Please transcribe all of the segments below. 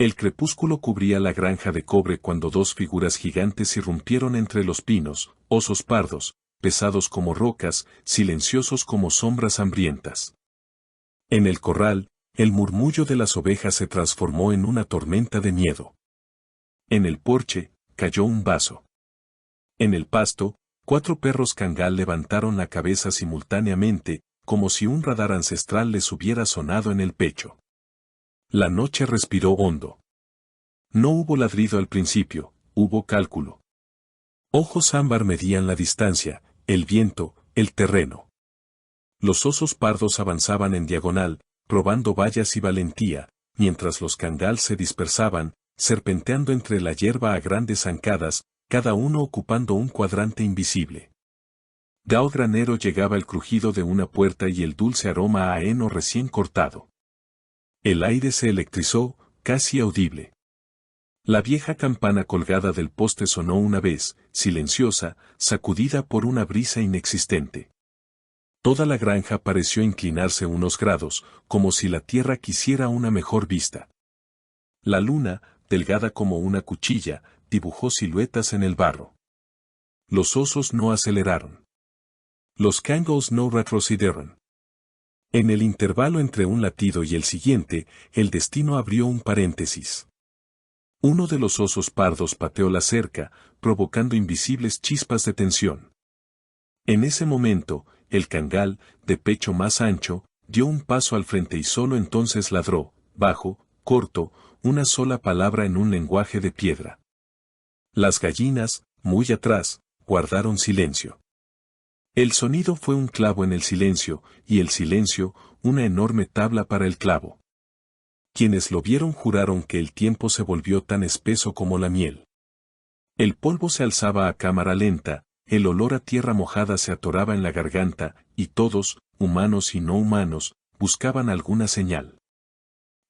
El crepúsculo cubría la granja de cobre cuando dos figuras gigantes irrumpieron entre los pinos, osos pardos, pesados como rocas, silenciosos como sombras hambrientas. En el corral, el murmullo de las ovejas se transformó en una tormenta de miedo. En el porche, cayó un vaso. En el pasto, 4 perros cangal levantaron la cabeza simultáneamente, como si un radar ancestral les hubiera sonado en el pecho. La noche respiró hondo. No hubo ladrido al principio, hubo cálculo. Ojos ámbar medían la distancia, el viento, el terreno. Los osos pardos avanzaban en diagonal, probando vallas y valentía, mientras los cangal se dispersaban, serpenteando entre la hierba a grandes zancadas, cada uno ocupando un cuadrante invisible. Del granero llegaba el crujido de una puerta y el dulce aroma a heno recién cortado. El aire se electrizó, casi audible. La vieja campana colgada del poste sonó una vez, silenciosa, sacudida por una brisa inexistente. Toda la granja pareció inclinarse unos grados, como si la tierra quisiera una mejor vista. La luna, delgada como una cuchilla, dibujó siluetas en el barro. Los osos no aceleraron. Los cangos no retrocedieron. En el intervalo entre un latido y el siguiente, el destino abrió un paréntesis. Uno de los osos pardos pateó la cerca, provocando invisibles chispas de tensión. En ese momento, el cangal, de pecho más ancho, dio un paso al frente y solo entonces ladró, bajo, corto, una sola palabra en un lenguaje de piedra. Las gallinas, muy atrás, guardaron silencio. El sonido fue un clavo en el silencio, y el silencio, una enorme tabla para el clavo. Quienes lo vieron juraron que el tiempo se volvió tan espeso como la miel. El polvo se alzaba a cámara lenta, el olor a tierra mojada se atoraba en la garganta, y todos, humanos y no humanos, buscaban alguna señal.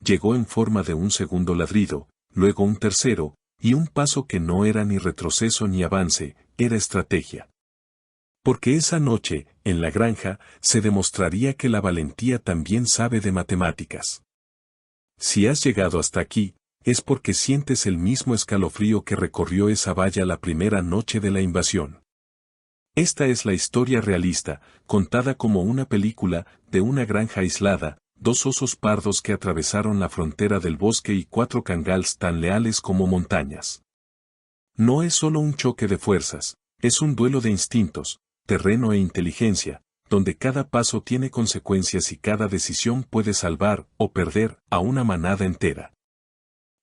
Llegó en forma de un segundo ladrido, luego un tercero, y un paso que no era ni retroceso ni avance, era estrategia. Porque esa noche, en la granja, se demostraría que la valentía también sabe de matemáticas. Si has llegado hasta aquí, es porque sientes el mismo escalofrío que recorrió esa valla la primera noche de la invasión. Esta es la historia realista, contada como una película, de una granja aislada, 2 osos pardos que atravesaron la frontera del bosque y 4 cangals tan leales como montañas. No es solo un choque de fuerzas, es un duelo de instintos, terreno e inteligencia, donde cada paso tiene consecuencias y cada decisión puede salvar o perder a una manada entera.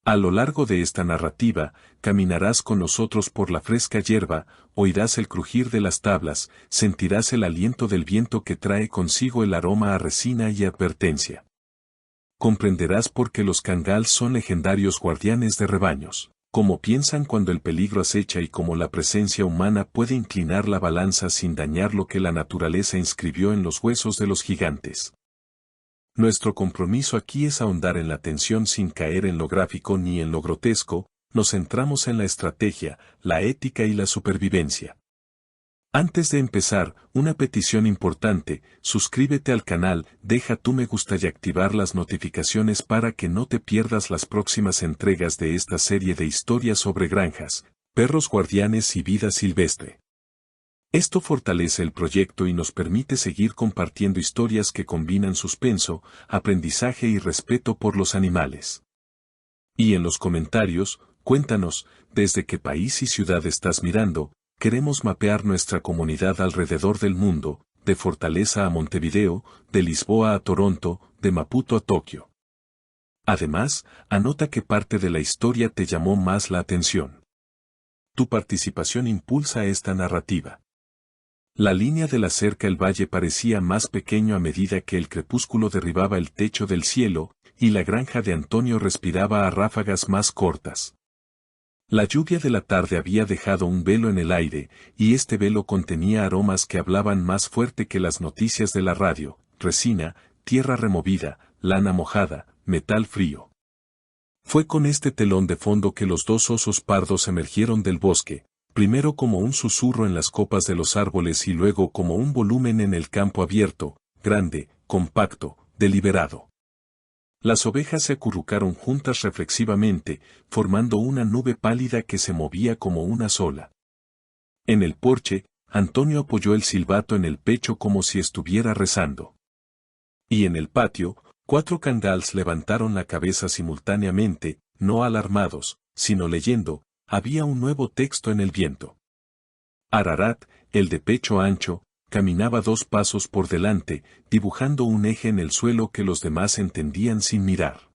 A lo largo de esta narrativa, caminarás con nosotros por la fresca hierba, oirás el crujir de las tablas, sentirás el aliento del viento que trae consigo el aroma a resina y advertencia. Comprenderás por qué los cangal son legendarios guardianes de rebaños, cómo piensan cuando el peligro acecha y cómo la presencia humana puede inclinar la balanza sin dañar lo que la naturaleza inscribió en los huesos de los gigantes. Nuestro compromiso aquí es ahondar en la tensión sin caer en lo gráfico ni en lo grotesco, nos centramos en la estrategia, la ética y la supervivencia. Antes de empezar, una petición importante, suscríbete al canal, deja tu me gusta y activar las notificaciones para que no te pierdas las próximas entregas de esta serie de historias sobre granjas, perros guardianes y vida silvestre. Esto fortalece el proyecto y nos permite seguir compartiendo historias que combinan suspenso, aprendizaje y respeto por los animales. Y en los comentarios, cuéntanos, desde qué país y ciudad estás mirando. Queremos mapear nuestra comunidad alrededor del mundo, de Fortaleza a Montevideo, de Lisboa a Toronto, de Maputo a Tokio. Además, anota qué parte de la historia te llamó más la atención. Tu participación impulsa esta narrativa. La línea de la cerca el valle parecía más pequeño a medida que el crepúsculo derribaba el techo del cielo, y la granja de Antonio respiraba a ráfagas más cortas. La lluvia de la tarde había dejado un velo en el aire, y este velo contenía aromas que hablaban más fuerte que las noticias de la radio: resina, tierra removida, lana mojada, metal frío. Fue con este telón de fondo que los 2 osos pardos emergieron del bosque, primero como un susurro en las copas de los árboles y luego como un volumen en el campo abierto, grande, compacto, deliberado. Las ovejas se acurrucaron juntas reflexivamente, formando una nube pálida que se movía como una sola. En el porche, Antonio apoyó el silbato en el pecho como si estuviera rezando. Y en el patio, 4 cangals levantaron la cabeza simultáneamente, no alarmados, sino leyendo, había un nuevo texto en el viento. Ararat, el de pecho ancho, caminaba 2 pasos por delante, dibujando un eje en el suelo que los demás entendían sin mirar.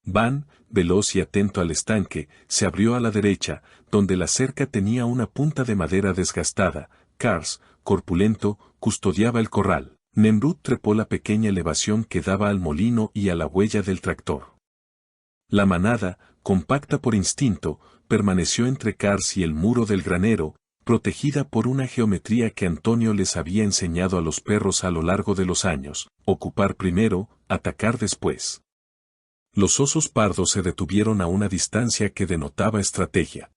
Van, veloz y atento al estanque, se abrió a la derecha, donde la cerca tenía una punta de madera desgastada. Kars, corpulento, custodiaba el corral. Nemrut trepó la pequeña elevación que daba al molino y a la huella del tractor. La manada, compacta por instinto, permaneció entre Kars y el muro del granero, protegida por una geometría que Antonio les había enseñado a los perros a lo largo de los años: ocupar primero, atacar después. Los osos pardos se detuvieron a una distancia que denotaba estrategia.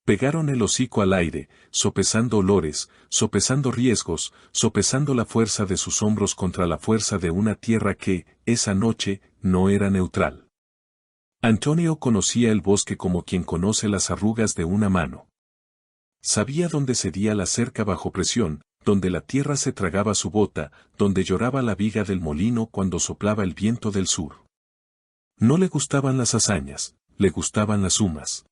Pegaron el hocico al aire, sopesando olores, sopesando riesgos, sopesando la fuerza de sus hombros contra la fuerza de una tierra que, esa noche, no era neutral. Antonio conocía el bosque como quien conoce las arrugas de una mano. Sabía dónde cedía la cerca bajo presión, donde la tierra se tragaba su bota, donde lloraba la viga del molino cuando soplaba el viento del sur. No le gustaban las hazañas, le gustaban las sumas.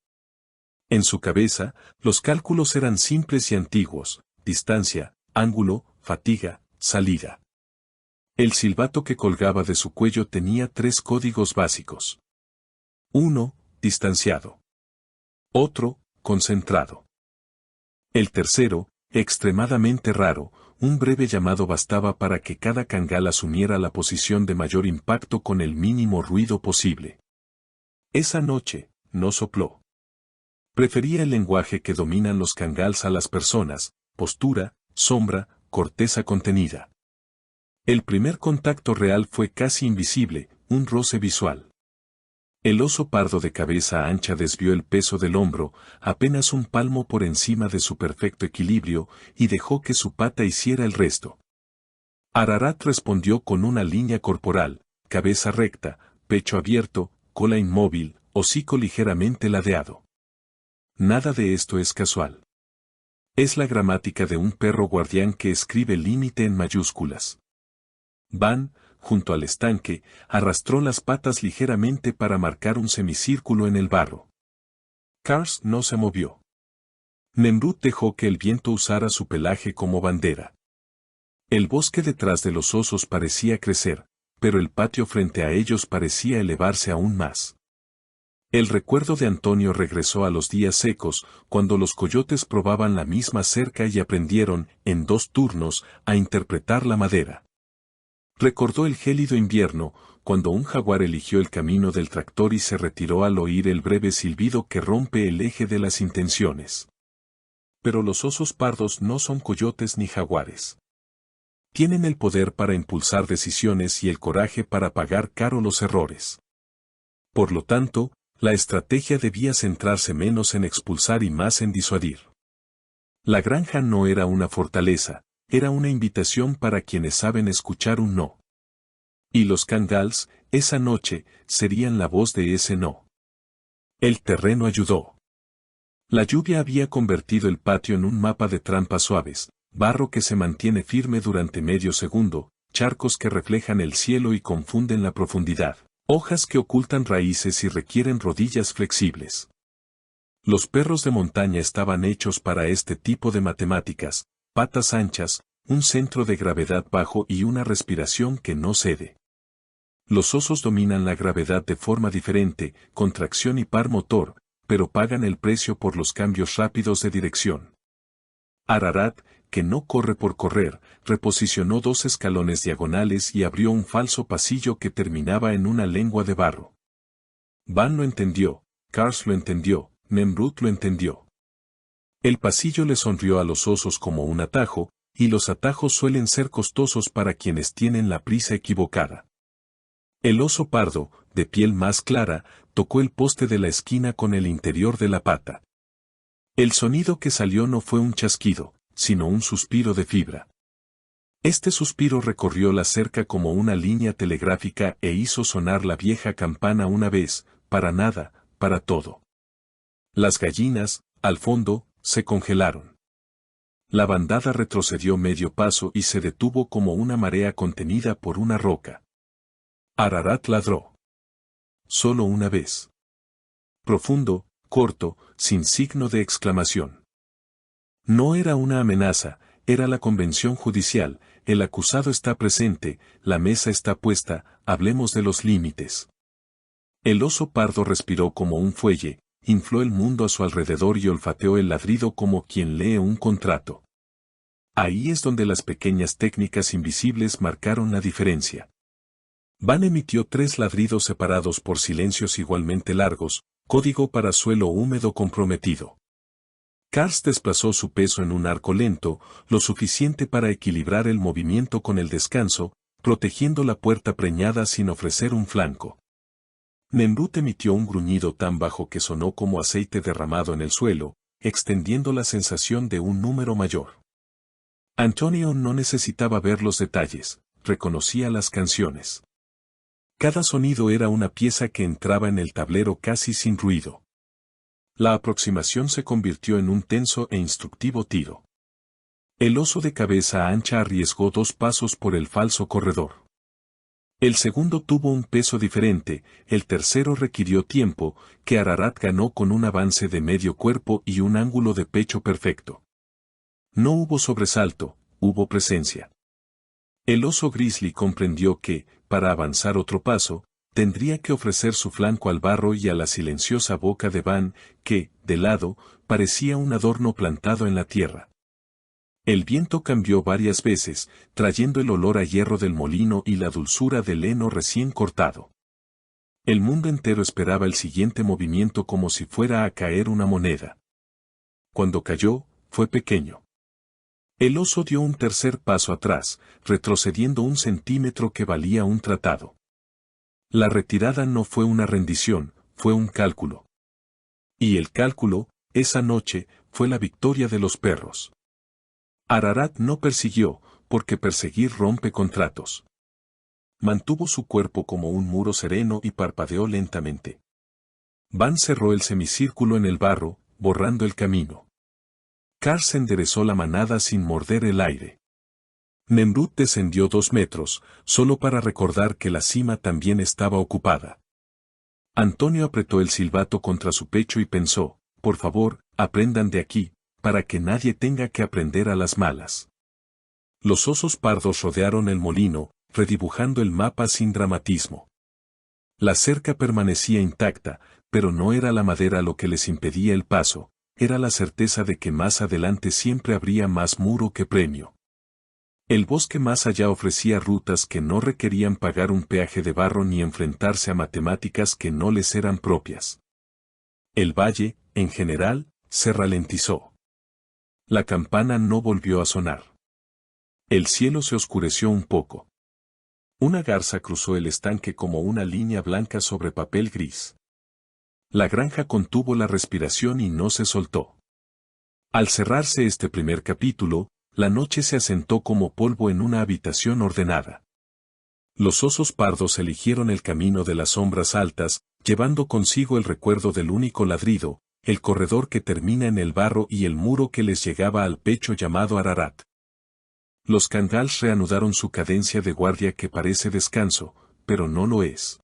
En su cabeza, los cálculos eran simples y antiguos: distancia, ángulo, fatiga, salida. El silbato que colgaba de su cuello tenía 3 códigos básicos. 1, distanciado. Otro, concentrado. El tercero, extremadamente raro, un breve llamado bastaba para que cada cangal asumiera la posición de mayor impacto con el mínimo ruido posible. Esa noche, no sopló. Prefería el lenguaje que dominan los cangals a las personas: postura, sombra, corteza contenida. El primer contacto real fue casi invisible, un roce visual. El oso pardo de cabeza ancha desvió el peso del hombro, apenas un palmo por encima de su perfecto equilibrio, y dejó que su pata hiciera el resto. Ararat respondió con una línea corporal: cabeza recta, pecho abierto, cola inmóvil, hocico ligeramente ladeado. Nada de esto es casual. Es la gramática de un perro guardián que escribe límite en mayúsculas. Van, junto al estanque, arrastró las patas ligeramente para marcar un semicírculo en el barro. Kars no se movió. Nemrut dejó que el viento usara su pelaje como bandera. El bosque detrás de los osos parecía crecer, pero el patio frente a ellos parecía elevarse aún más. El recuerdo de Antonio regresó a los días secos, cuando los coyotes probaban la misma cerca y aprendieron, en 2 turnos, a interpretar la madera. Recordó el gélido invierno, cuando un jaguar eligió el camino del tractor y se retiró al oír el breve silbido que rompe el eje de las intenciones. Pero los osos pardos no son coyotes ni jaguares. Tienen el poder para impulsar decisiones y el coraje para pagar caro los errores. Por lo tanto, la estrategia debía centrarse menos en expulsar y más en disuadir. La granja no era una fortaleza, era una invitación para quienes saben escuchar un no. Y los cangals, esa noche, serían la voz de ese no. El terreno ayudó. La lluvia había convertido el patio en un mapa de trampas suaves: barro que se mantiene firme durante medio segundo, charcos que reflejan el cielo y confunden la profundidad, hojas que ocultan raíces y requieren rodillas flexibles. Los perros de montaña estaban hechos para este tipo de matemáticas: patas anchas, un centro de gravedad bajo y una respiración que no cede. Los osos dominan la gravedad de forma diferente, con tracción y par motor, pero pagan el precio por los cambios rápidos de dirección. Ararat, que no corre por correr, reposicionó 2 escalones diagonales y abrió un falso pasillo que terminaba en una lengua de barro. Van lo entendió, Kars lo entendió, Nemrut lo entendió. El pasillo le sonrió a los osos como un atajo, y los atajos suelen ser costosos para quienes tienen la prisa equivocada. El oso pardo, de piel más clara, tocó el poste de la esquina con el interior de la pata. El sonido que salió no fue un chasquido, sino un suspiro de fibra. Este suspiro recorrió la cerca como una línea telegráfica e hizo sonar la vieja campana una vez, para nada, para todo. Las gallinas, al fondo, se congelaron. La bandada retrocedió medio paso y se detuvo como una marea contenida por una roca. Ararat ladró. Solo una vez. Profundo, corto, sin signo de exclamación. No era una amenaza, era la convención judicial, el acusado está presente, la mesa está puesta, hablemos de los límites. El oso pardo respiró como un fuelle, infló el mundo a su alrededor y olfateó el ladrido como quien lee un contrato. Ahí es donde las pequeñas técnicas invisibles marcaron la diferencia. Van emitió 3 ladridos separados por silencios igualmente largos, código para suelo húmedo comprometido. Kars desplazó su peso en un arco lento, lo suficiente para equilibrar el movimiento con el descanso, protegiendo la puerta preñada sin ofrecer un flanco. Nemrut emitió un gruñido tan bajo que sonó como aceite derramado en el suelo, extendiendo la sensación de un número mayor. Antonio no necesitaba ver los detalles, reconocía las canciones. Cada sonido era una pieza que entraba en el tablero casi sin ruido. La aproximación se convirtió en un tenso e instructivo tiro. El oso de cabeza ancha arriesgó 2 pasos por el falso corredor. El segundo tuvo un peso diferente, el tercero requirió tiempo, que Ararat ganó con un avance de medio cuerpo y un ángulo de pecho perfecto. No hubo sobresalto, hubo presencia. El oso grizzly comprendió que, para avanzar otro paso, tendría que ofrecer su flanco al barro y a la silenciosa boca de Van, que, de lado, parecía un adorno plantado en la tierra. El viento cambió varias veces, trayendo el olor a hierro del molino y la dulzura del heno recién cortado. El mundo entero esperaba el siguiente movimiento como si fuera a caer una moneda. Cuando cayó, fue pequeño. El oso dio un tercer paso atrás, retrocediendo 1 centímetro que valía un tratado. La retirada no fue una rendición, fue un cálculo. Y el cálculo, esa noche, fue la victoria de los perros. Ararat no persiguió, porque perseguir rompe contratos. Mantuvo su cuerpo como un muro sereno y parpadeó lentamente. Van cerró el semicírculo en el barro, borrando el camino. Kars enderezó la manada sin morder el aire. Nemrut descendió 2 metros, solo para recordar que la cima también estaba ocupada. Antonio apretó el silbato contra su pecho y pensó, por favor, aprendan de aquí, para que nadie tenga que aprender a las malas. Los osos pardos rodearon el molino, redibujando el mapa sin dramatismo. La cerca permanecía intacta, pero no era la madera lo que les impedía el paso, era la certeza de que más adelante siempre habría más muro que premio. El bosque más allá ofrecía rutas que no requerían pagar un peaje de barro ni enfrentarse a matemáticas que no les eran propias. El valle, en general, se ralentizó. La campana no volvió a sonar. El cielo se oscureció un poco. Una garza cruzó el estanque como una línea blanca sobre papel gris. La granja contuvo la respiración y no se soltó. Al cerrarse este primer capítulo, la noche se asentó como polvo en una habitación ordenada. Los osos pardos eligieron el camino de las sombras altas, llevando consigo el recuerdo del único ladrido, el corredor que termina en el barro y el muro que les llegaba al pecho llamado Ararat. Los candals reanudaron su cadencia de guardia que parece descanso, pero no lo es.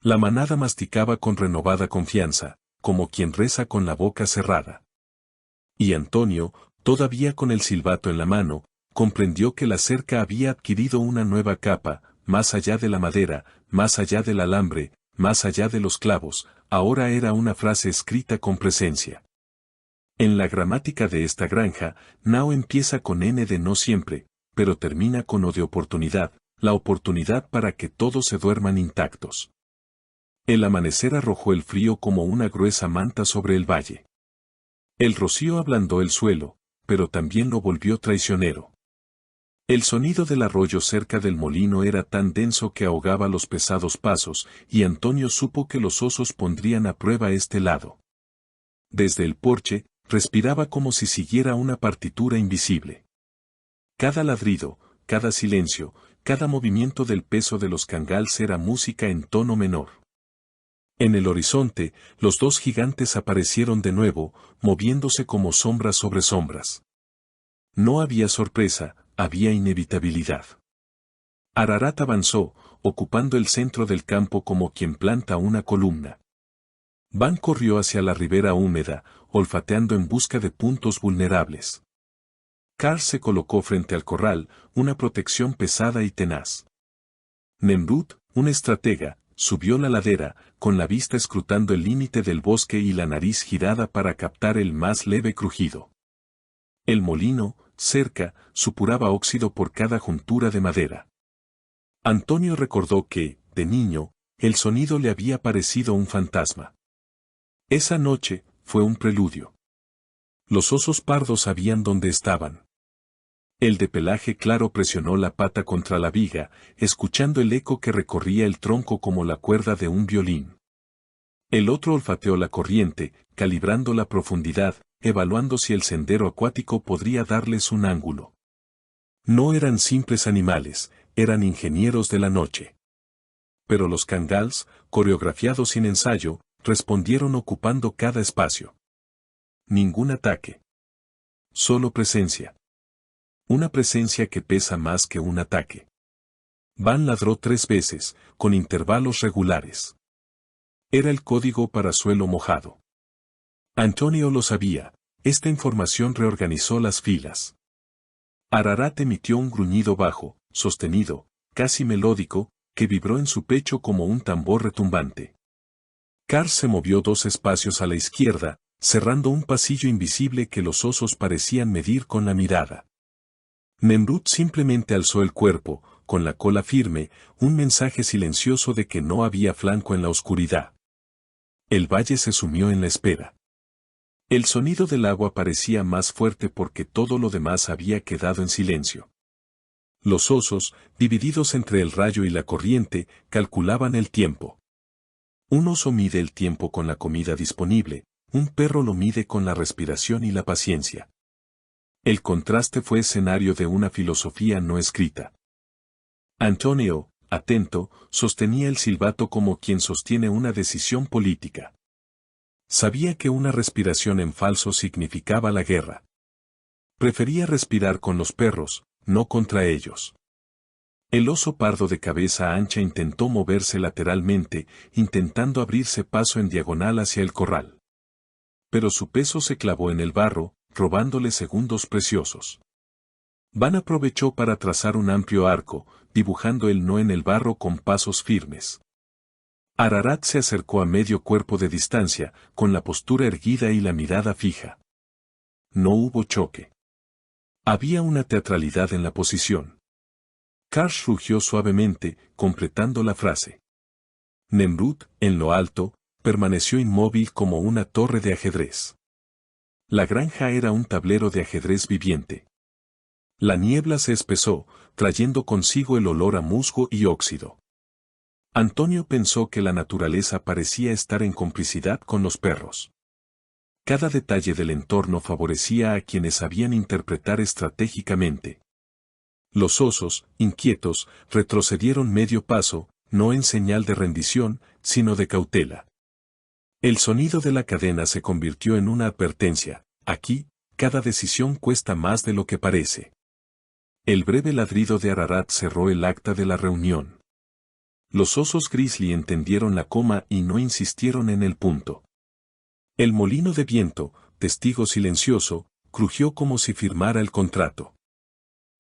La manada masticaba con renovada confianza, como quien reza con la boca cerrada. Y Antonio, todavía con el silbato en la mano, comprendió que la cerca había adquirido una nueva capa, más allá de la madera, más allá del alambre, más allá de los clavos, ahora era una frase escrita con presencia. En la gramática de esta granja, Nao empieza con N de no siempre, pero termina con O de oportunidad, la oportunidad para que todos se duerman intactos. El amanecer arrojó el frío como una gruesa manta sobre el valle. El rocío ablandó el suelo, pero también lo volvió traicionero. El sonido del arroyo cerca del molino era tan denso que ahogaba los pesados pasos, y Antonio supo que los osos pondrían a prueba este lado. Desde el porche, respiraba como si siguiera una partitura invisible. Cada ladrido, cada silencio, cada movimiento del peso de los cangals era música en tono menor. En el horizonte, los dos gigantes aparecieron de nuevo, moviéndose como sombras sobre sombras. No había sorpresa, había inevitabilidad. Ararat avanzó, ocupando el centro del campo como quien planta una columna. Van corrió hacia la ribera húmeda, olfateando en busca de puntos vulnerables. Karl se colocó frente al corral, una protección pesada y tenaz. Nemrut, un estratega, subió la ladera, con la vista escrutando el límite del bosque y la nariz girada para captar el más leve crujido. El molino, cerca, supuraba óxido por cada juntura de madera. Antonio recordó que, de niño, el sonido le había parecido un fantasma. Esa noche, fue un preludio. Los osos pardos sabían dónde estaban. El de pelaje claro presionó la pata contra la viga, escuchando el eco que recorría el tronco como la cuerda de un violín. El otro olfateó la corriente, calibrando la profundidad, evaluando si el sendero acuático podría darles un ángulo. No eran simples animales, eran ingenieros de la noche. Pero los cangals, coreografiados sin ensayo, respondieron ocupando cada espacio. Ningún ataque. Solo presencia. Una presencia que pesa más que un ataque. Van ladró 3 veces, con intervalos regulares. Era el código para suelo mojado. Antonio lo sabía, esta información reorganizó las filas. Ararat emitió un gruñido bajo, sostenido, casi melódico, que vibró en su pecho como un tambor retumbante. Karl se movió 2 espacios a la izquierda, cerrando un pasillo invisible que los osos parecían medir con la mirada. Nemrut simplemente alzó el cuerpo, con la cola firme, un mensaje silencioso de que no había flanco en la oscuridad. El valle se sumió en la espera. El sonido del agua parecía más fuerte porque todo lo demás había quedado en silencio. Los osos, divididos entre el rayo y la corriente, calculaban el tiempo. Un oso mide el tiempo con la comida disponible, un perro lo mide con la respiración y la paciencia. El contraste fue escenario de una filosofía no escrita. Antonio, atento, sostenía el silbato como quien sostiene una decisión política. Sabía que una respiración en falso significaba la guerra. Prefería respirar con los perros, no contra ellos. El oso pardo de cabeza ancha intentó moverse lateralmente, intentando abrirse paso en diagonal hacia el corral. Pero su peso se clavó en el barro, robándole segundos preciosos. Van aprovechó para trazar un amplio arco, dibujando el no en el barro con pasos firmes. Ararat se acercó a medio cuerpo de distancia, con la postura erguida y la mirada fija. No hubo choque. Había una teatralidad en la posición. Karl rugió suavemente, completando la frase. Nemrut, en lo alto, permaneció inmóvil como una torre de ajedrez. La granja era un tablero de ajedrez viviente. La niebla se espesó, trayendo consigo el olor a musgo y óxido. Antonio pensó que la naturaleza parecía estar en complicidad con los perros. Cada detalle del entorno favorecía a quienes sabían interpretar estratégicamente. Los osos, inquietos, retrocedieron medio paso, no en señal de rendición, sino de cautela. El sonido de la cadena se convirtió en una advertencia: aquí, cada decisión cuesta más de lo que parece. El breve ladrido de Ararat cerró el acta de la reunión. Los osos grizzly entendieron la coma y no insistieron en el punto. El molino de viento, testigo silencioso, crujió como si firmara el contrato.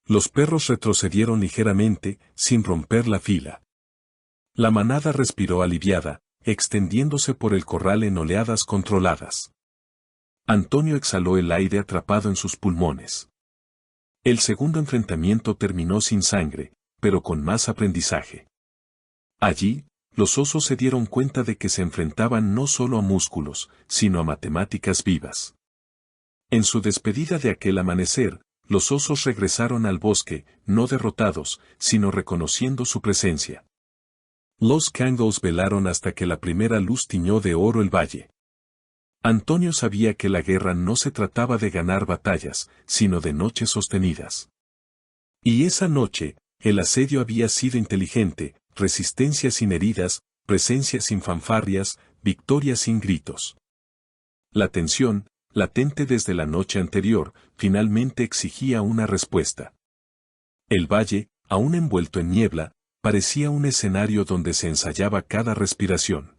Los perros retrocedieron ligeramente, sin romper la fila. La manada respiró aliviada, extendiéndose por el corral en oleadas controladas. Antonio exhaló el aire atrapado en sus pulmones. El segundo enfrentamiento terminó sin sangre, pero con más aprendizaje. Allí, los osos se dieron cuenta de que se enfrentaban no solo a músculos, sino a matemáticas vivas. En su despedida de aquel amanecer, los osos regresaron al bosque, no derrotados, sino reconociendo su presencia. Los cangos velaron hasta que la primera luz tiñó de oro el valle. Antonio sabía que la guerra no se trataba de ganar batallas, sino de noches sostenidas. Y esa noche, el asedio había sido inteligente, resistencia sin heridas, presencia sin fanfarrias, victoria sin gritos. La tensión, latente desde la noche anterior, finalmente exigía una respuesta. El valle, aún envuelto en niebla, parecía un escenario donde se ensayaba cada respiración.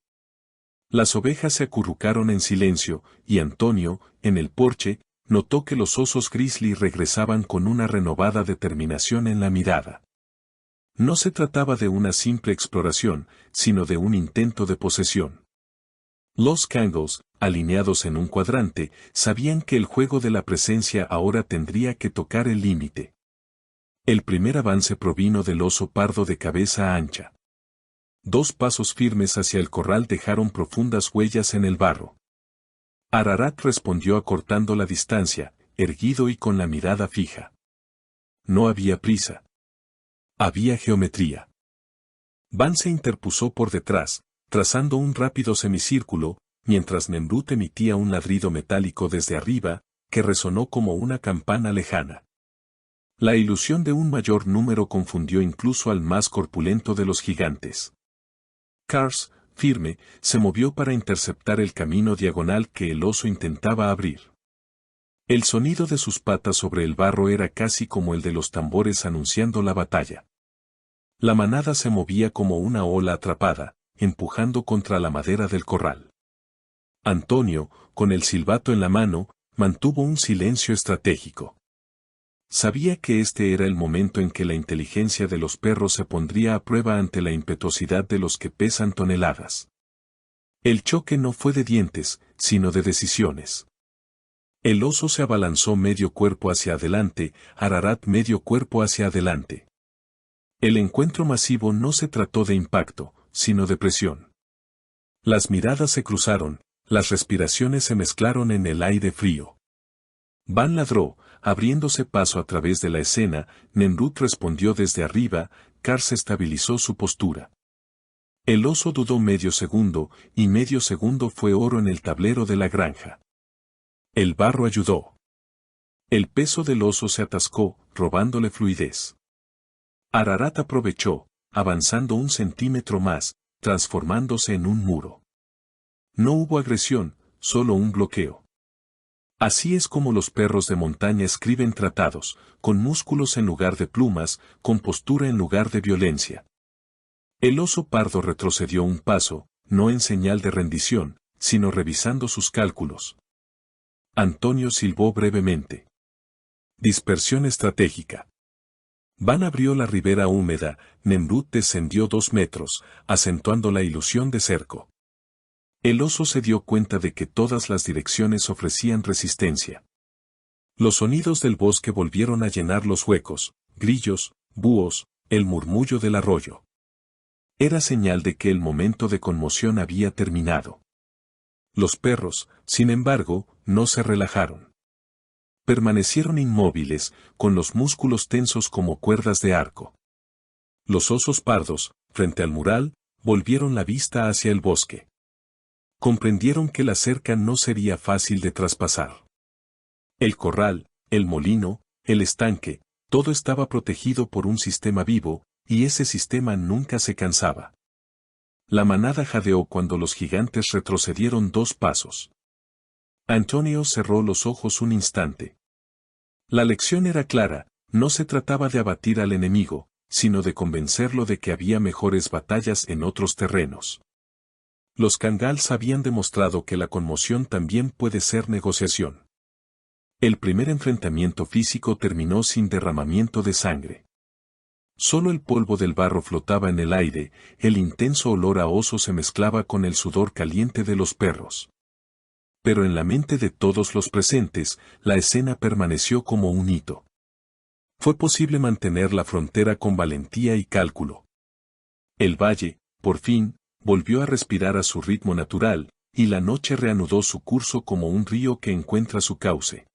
Las ovejas se acurrucaron en silencio, y Antonio, en el porche, notó que los osos grizzly regresaban con una renovada determinación en la mirada. No se trataba de una simple exploración, sino de un intento de posesión. Los Kangos, alineados en un cuadrante, sabían que el juego de la presencia ahora tendría que tocar el límite. El primer avance provino del oso pardo de cabeza ancha. 2 pasos firmes hacia el corral dejaron profundas huellas en el barro. Ararat respondió acortando la distancia, erguido y con la mirada fija. No había prisa. Había geometría. Van se interpuso por detrás, trazando un rápido semicírculo, mientras Nemrut emitía un ladrido metálico desde arriba, que resonó como una campana lejana. La ilusión de un mayor número confundió incluso al más corpulento de los gigantes. Kars, firme, se movió para interceptar el camino diagonal que el oso intentaba abrir. El sonido de sus patas sobre el barro era casi como el de los tambores anunciando la batalla. La manada se movía como una ola atrapada, empujando contra la madera del corral. Antonio, con el silbato en la mano, mantuvo un silencio estratégico. Sabía que este era el momento en que la inteligencia de los perros se pondría a prueba ante la impetuosidad de los que pesan toneladas. El choque no fue de dientes, sino de decisiones. El oso se abalanzó medio cuerpo hacia adelante, Ararat medio cuerpo hacia adelante. El encuentro masivo no se trató de impacto, sino de presión. Las miradas se cruzaron, las respiraciones se mezclaron en el aire frío. Van ladró, abriéndose paso a través de la escena, Nemrut respondió desde arriba, Kars estabilizó su postura. El oso dudó medio segundo, y medio segundo fue oro en el tablero de la granja. El barro ayudó. El peso del oso se atascó, robándole fluidez. Ararat aprovechó, avanzando 1 centímetro más, transformándose en un muro. No hubo agresión, solo un bloqueo. Así es como los perros de montaña escriben tratados, con músculos en lugar de plumas, con postura en lugar de violencia. El oso pardo retrocedió un paso, no en señal de rendición, sino revisando sus cálculos. Antonio silbó brevemente. Dispersión estratégica. Van abrió la ribera húmeda, Nemrut descendió 2 metros, acentuando la ilusión de cerco. El oso se dio cuenta de que todas las direcciones ofrecían resistencia. Los sonidos del bosque volvieron a llenar los huecos, grillos, búhos, el murmullo del arroyo. Era señal de que el momento de conmoción había terminado. Los perros, sin embargo, no se relajaron. Permanecieron inmóviles, con los músculos tensos como cuerdas de arco. Los osos pardos, frente al mural, volvieron la vista hacia el bosque. Comprendieron que la cerca no sería fácil de traspasar. El corral, el molino, el estanque, todo estaba protegido por un sistema vivo, y ese sistema nunca se cansaba. La manada jadeó cuando los gigantes retrocedieron 2 pasos. Antonio cerró los ojos un instante. La lección era clara, no se trataba de abatir al enemigo, sino de convencerlo de que había mejores batallas en otros terrenos. Los Kangals habían demostrado que la conmoción también puede ser negociación. El primer enfrentamiento físico terminó sin derramamiento de sangre. Solo el polvo del barro flotaba en el aire, el intenso olor a oso se mezclaba con el sudor caliente de los perros. Pero en la mente de todos los presentes, la escena permaneció como un hito. Fue posible mantener la frontera con valentía y cálculo. El valle, por fin, volvió a respirar a su ritmo natural, y la noche reanudó su curso como un río que encuentra su cauce.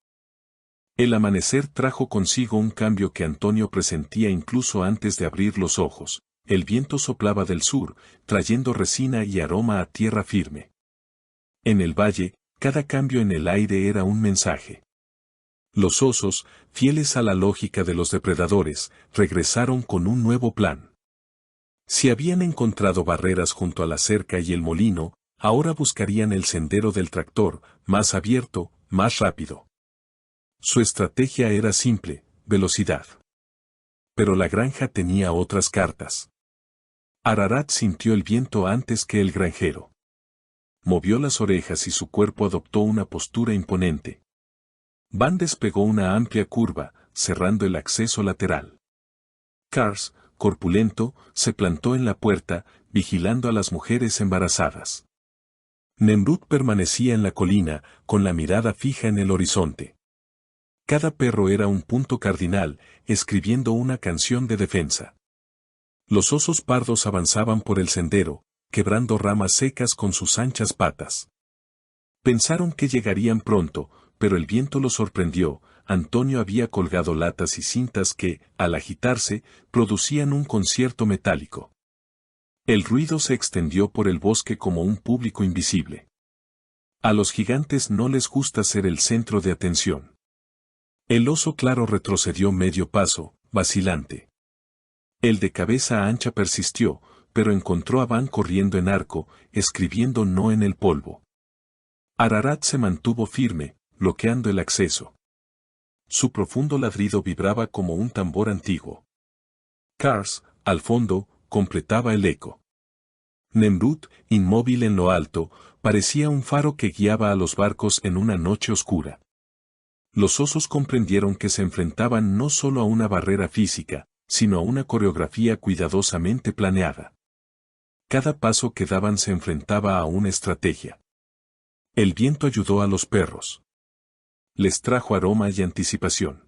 El amanecer trajo consigo un cambio que Antonio presentía incluso antes de abrir los ojos. El viento soplaba del sur, trayendo resina y aroma a tierra firme. En el valle, cada cambio en el aire era un mensaje. Los osos, fieles a la lógica de los depredadores, regresaron con un nuevo plan. Si habían encontrado barreras junto a la cerca y el molino, ahora buscarían el sendero del tractor, más abierto, más rápido. Su estrategia era simple: velocidad. Pero la granja tenía otras cartas. Ararat sintió el viento antes que el granjero. Movió las orejas y su cuerpo adoptó una postura imponente. Van despegó una amplia curva, cerrando el acceso lateral. Kars, corpulento, se plantó en la puerta, vigilando a las mujeres embarazadas. Nemrut permanecía en la colina, con la mirada fija en el horizonte. Cada perro era un punto cardinal, escribiendo una canción de defensa. Los osos pardos avanzaban por el sendero, quebrando ramas secas con sus anchas patas. Pensaron que llegarían pronto, pero el viento los sorprendió. Antonio había colgado latas y cintas que, al agitarse, producían un concierto metálico. El ruido se extendió por el bosque como un público invisible. A los gigantes no les gusta ser el centro de atención. El oso claro retrocedió medio paso, vacilante. El de cabeza ancha persistió, pero encontró a Van corriendo en arco, escribiendo no en el polvo. Ararat se mantuvo firme, bloqueando el acceso. Su profundo ladrido vibraba como un tambor antiguo. Kars, al fondo, completaba el eco. Nemrut, inmóvil en lo alto, parecía un faro que guiaba a los barcos en una noche oscura. Los osos comprendieron que se enfrentaban no solo a una barrera física, sino a una coreografía cuidadosamente planeada. Cada paso que daban se enfrentaba a una estrategia. El viento ayudó a los perros. Les trajo aroma y anticipación.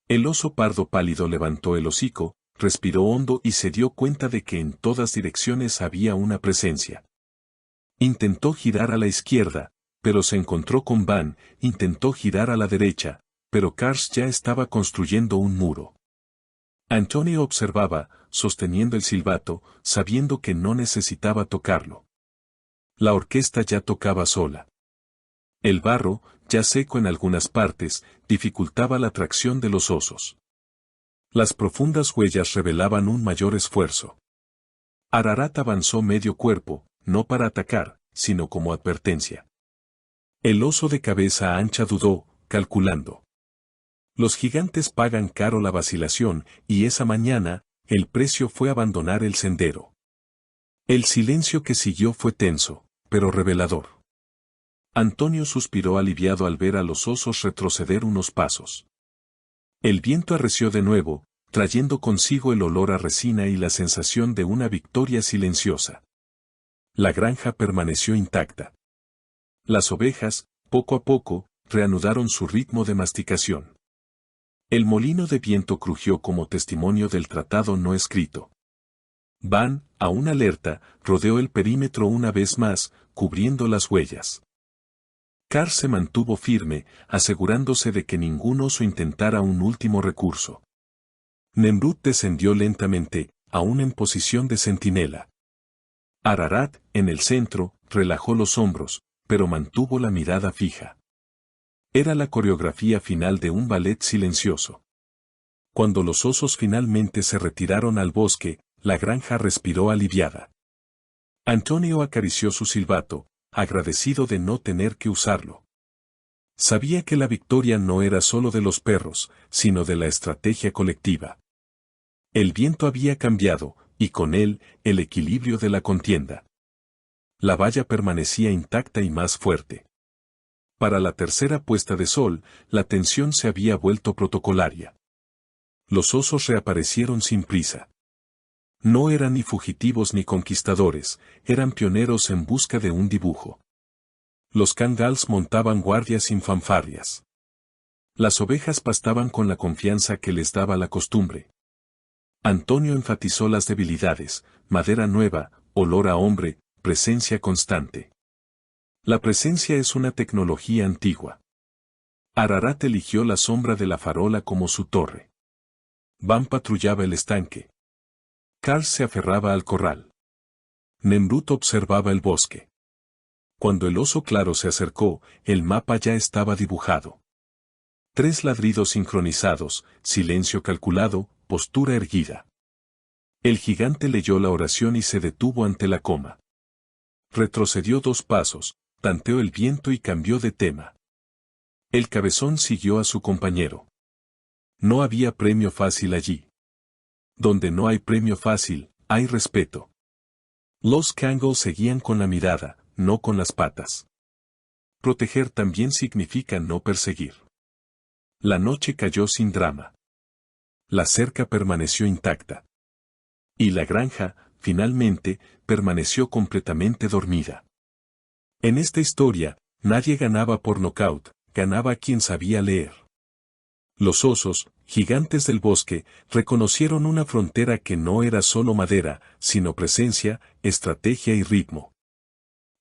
El oso pardo pálido levantó el hocico, respiró hondo y se dio cuenta de que en todas direcciones había una presencia. Intentó girar a la izquierda, pero se encontró con Van. Intentó girar a la derecha, pero Kars ya estaba construyendo un muro. Antonio observaba, sosteniendo el silbato, sabiendo que no necesitaba tocarlo. La orquesta ya tocaba sola. El barro, ya seco en algunas partes, dificultaba la tracción de los osos. Las profundas huellas revelaban un mayor esfuerzo. Ararat avanzó medio cuerpo, no para atacar, sino como advertencia. El oso de cabeza ancha dudó, calculando. Los gigantes pagan caro la vacilación, y esa mañana, el precio fue abandonar el sendero. El silencio que siguió fue tenso, pero revelador. Antonio suspiró aliviado al ver a los osos retroceder unos pasos. El viento arreció de nuevo, trayendo consigo el olor a resina y la sensación de una victoria silenciosa. La granja permaneció intacta. Las ovejas, poco a poco, reanudaron su ritmo de masticación. El molino de viento crujió como testimonio del tratado no escrito. Van, aún alerta, rodeó el perímetro una vez más, cubriendo las huellas. Kars se mantuvo firme, asegurándose de que ningún oso intentara un último recurso. Nemrut descendió lentamente, aún en posición de centinela. Ararat, en el centro, relajó los hombros, pero mantuvo la mirada fija. Era la coreografía final de un ballet silencioso. Cuando los osos finalmente se retiraron al bosque, la granja respiró aliviada. Antonio acarició su silbato, agradecido de no tener que usarlo. Sabía que la victoria no era solo de los perros, sino de la estrategia colectiva. El viento había cambiado, y con él, el equilibrio de la contienda. La valla permanecía intacta y más fuerte. Para la tercera puesta de sol, la tensión se había vuelto protocolaria. Los osos reaparecieron sin prisa. No eran ni fugitivos ni conquistadores, eran pioneros en busca de un dibujo. Los kangals montaban guardia sin fanfarrias. Las ovejas pastaban con la confianza que les daba la costumbre. Antonio enfatizó las debilidades: madera nueva, olor a hombre, presencia constante. La presencia es una tecnología antigua. Ararat eligió la sombra de la farola como su torre. Van patrullaba el estanque. Kars se aferraba al corral. Nemrut observaba el bosque. Cuando el oso claro se acercó, el mapa ya estaba dibujado. 3 ladridos sincronizados, silencio calculado, postura erguida. El gigante leyó la oración y se detuvo ante la coma. Retrocedió 2 pasos, tanteó el viento y cambió de tema. El cabezón siguió a su compañero. No había premio fácil allí. Donde no hay premio fácil, hay respeto. Los Kangol seguían con la mirada, no con las patas. Proteger también significa no perseguir. La noche cayó sin drama. La cerca permaneció intacta. Y la granja, finalmente, permaneció completamente dormida. En esta historia, nadie ganaba por nocaut, ganaba quien sabía leer. Los osos, gigantes del bosque, reconocieron una frontera que no era solo madera, sino presencia, estrategia y ritmo.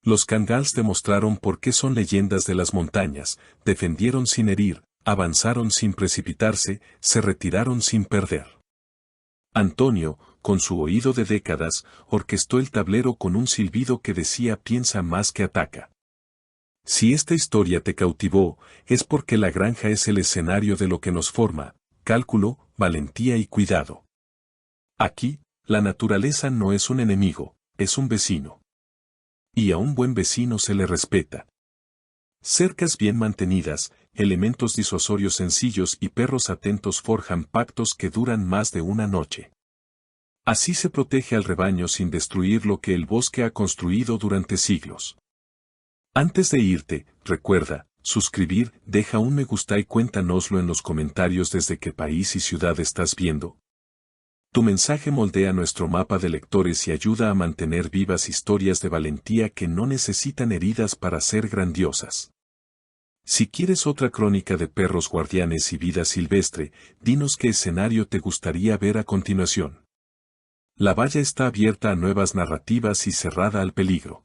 Los Kangals demostraron por qué son leyendas de las montañas, defendieron sin herir, avanzaron sin precipitarse, se retiraron sin perder. Antonio, con su oído de décadas, orquestó el tablero con un silbido que decía piensa más que ataca. Si esta historia te cautivó, es porque la granja es el escenario de lo que nos forma, cálculo, valentía y cuidado. Aquí, la naturaleza no es un enemigo, es un vecino. Y a un buen vecino se le respeta. Cercas bien mantenidas, elementos disuasorios sencillos y perros atentos forjan pactos que duran más de una noche. Así se protege al rebaño sin destruir lo que el bosque ha construido durante siglos. Antes de irte, recuerda, suscribir, deja un me gusta y cuéntanoslo en los comentarios desde qué país y ciudad estás viendo. Tu mensaje moldea nuestro mapa de lectores y ayuda a mantener vivas historias de valentía que no necesitan heridas para ser grandiosas. Si quieres otra crónica de perros guardianes y vida silvestre, dinos qué escenario te gustaría ver a continuación. La valla está abierta a nuevas narrativas y cerrada al peligro.